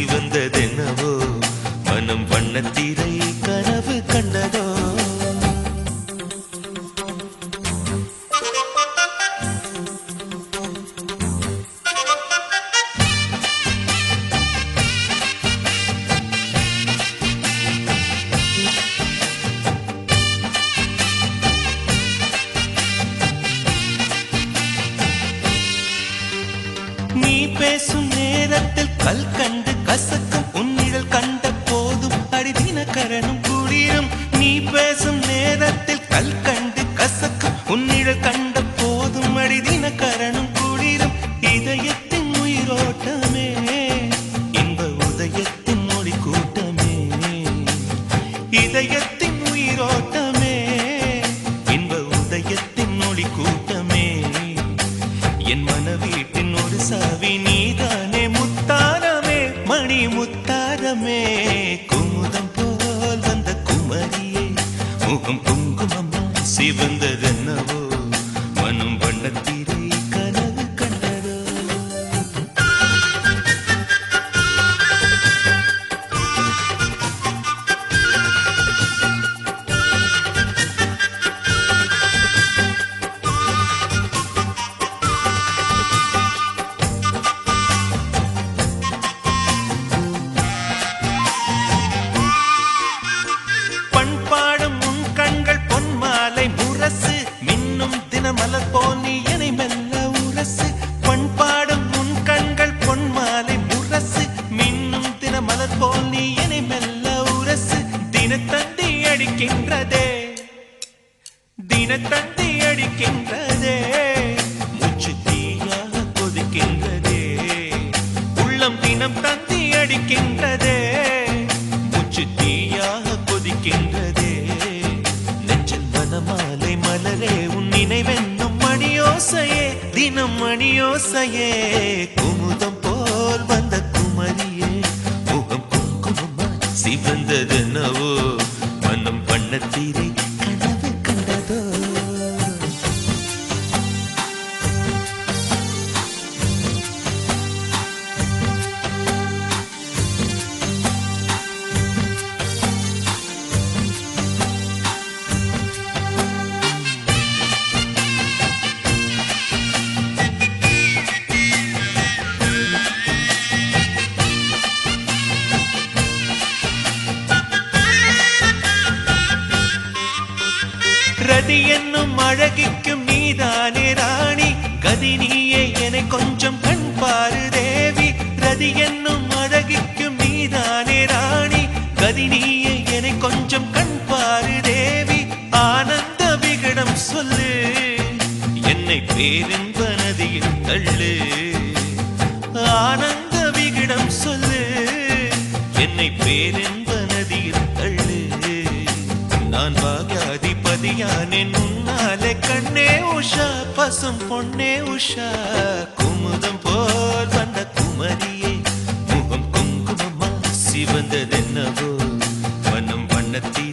சிவந்ததென்னவோ மனம் வண்ணத்திரை கனவு கண்டதோ நீ பேசும் நேரத்தில் கல் கண்டு கசக்கும் உன்னிழல் கண்ட போதும் அடிதினகரனும் குளிரும் நீ பேசும் நேரத்தில் கல் கண்டு கசக்கும் உன்னிழல் கண்ட போதும் அடிதினகரனும் குளிரும் இதயத்தின் உயிரோட்டமே இன்ப உதயத்தின் மொழி கூட்டமே இதயத்தின் உயிரோட்டமே இன்ப உதயத்தின் மொழி கூட்டமே என் மனவீட்டின் ஒரு சாவி நீதானே முத்தாரமே மணி முத்தாரமே குமுதம் போல் வந்த குமரியே முகம் குங்குமம்மா சிவந்ததென்னவோ மனம் வண்ணத்திரை கனவு கண்டதோ மலர் போல் நீ என்னை மெல்ல உரசு பண்பாடும் உன் கண்கள் பொன்மாலை முரசு மின்னும் தின மலர் போல் நீ என்னை மெல்ல உரசு தினத்தந்தி அடிக்கின்றதே தினத்தந்தி அடிக்கின்றதே மூச்சு தீயாக கொதிக்கின்றதே உள்ளம் தினம் தந்தி அடிக்கின்றதே மூச்சு தீயாக கொதிக்கின்றதே நெஞ்சில் வனமாலை மலரே உன் நினைவென்னும் மணியோசையே தினம் மணியோசையே குமுதம் போல் வந்த குமரியே முகம் குங்குமமா சிவந்ததென்னவோ மனம் வண்ணத்திரை கனவு கண்டதோ ரதி என்னும் அழகிக்கும் நீதானே ராணி கதி நீயே என்னை கொஞ்சம் கண் பாரு தேவி ரதி என்னும் அழகிக்கும் நீதானே ராணி கதி நீயே என்னை கொஞ்சம் கண் பாரு தேவி ஆனந்த விகடம் சொல்லு என்னை பேரின்ப நதியில் தள்ளு ஆனந்த விகடம் சொல்லு என்னை பேரின்ப நதியில் தள்ளு நான் பாக்யாதிபதியானே உன்னாலே கண்ணே உஷா பசும் பொன்னே உஷா குமுதம் போல் வந்த குமரியே முகம் குங்குமமா சிவந்ததென்னவோ மனம் வண்ணத்தி